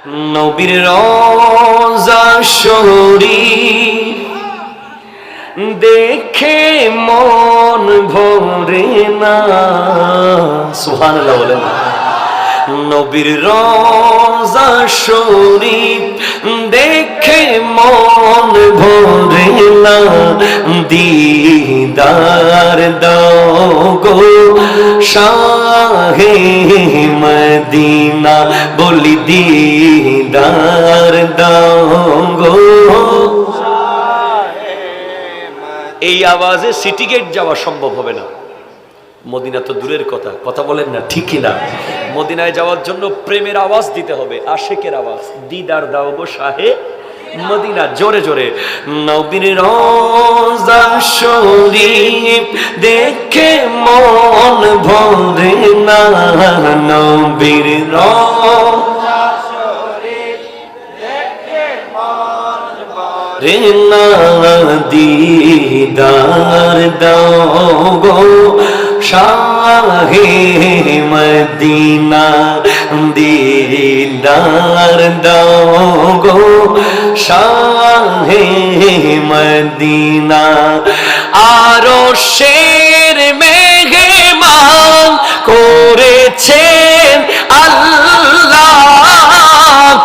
নবীর রওজা শরীফ দেখে মন ভরে না, সুবহানাল্লাহ বলেন। নবীর রওজা শরীফ দেখে মন ভরে না, দিদার দাও গো শাহে মদিনা, বলি দিদার দাও গো। এই আওয়াজে সিটি গেট যাওয়া সম্ভব হবে না, মদিনা তো দূরের কথা, কথা বলেন না ঠিক কিনা? মদিনায় যাওয়ার জন্য প্রেমের আওয়াজ দিতে হবে, আশেকের আওয়াজ, দিদার দাও গো শাহে মদিনা, জোরে জোরে। নবীর রওজা শরীফ দেখে মন ভরে না, নবীর রওজা শরীফ দেখে মন ভরে না, দিদার দাও গো শাহে মদিনা, দিদার দাও গো শাহে মদিনা। আরশের মেহমান করেছেন আল্লাহ,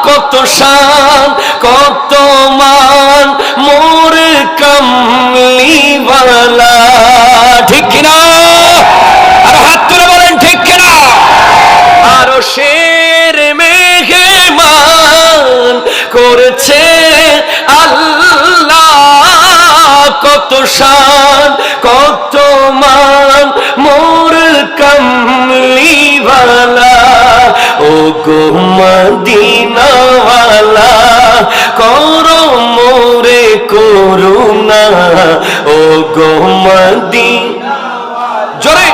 কত শান কত মান মোর কামলিওয়ালা, ঠিক কিনা? আর হাত তুলে বলেন ঠিক কিনা? আরশের মেহমান করেছে আল্লাহ, কত শান কত মান মোর কামলিওয়ালা, ও গো মদিনাওয়ালা করো মোরে করুণা, ও গো মদিনা জোরে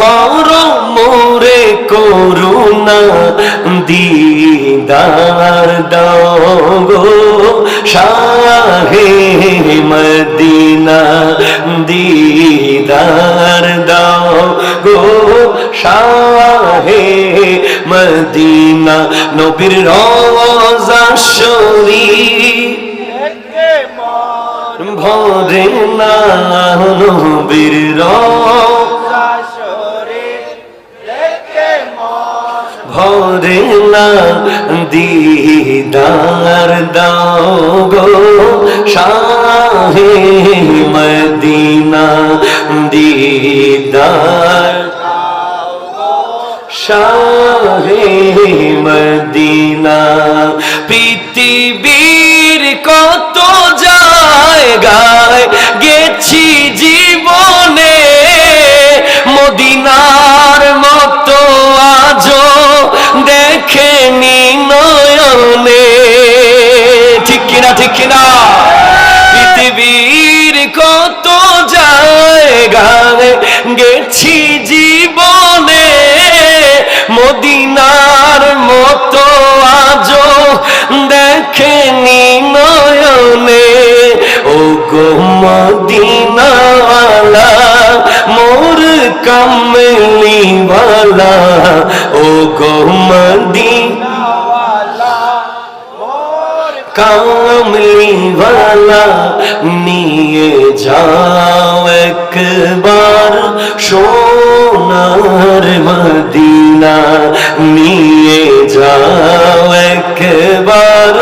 করো মোরে করুণা, দিদার দাও গো শাহে মদিনা, দিদার দাও গো শাহে মদিনা। নবীর রওজা শরীফ দেখে মন ভরে না, নবীর রওজা শরীফ দেখে মন ভরে না, দিদার দাও গো শাহে মদিনা, দিদার শাহে মদিনা। পৃথিবীর কত জায়গায় গেছি জীবনে, মদিনার মতো আজো দেখেনি নয়নে, ঠিক কিনা ঠিক কিনা? পৃথিবীর কত জায়গায় গেছি জীবনে, মদিনার মতো আজো দেখেনি নয়নে, ও গো মদিনাওয়ালা মোর কামলিওয়ালা, ও গো মদিনাওয়ালা মোর কামলিওয়ালা, নিয়ে যাও একবার সোনার মদিনা, নিয়ে যাও একবার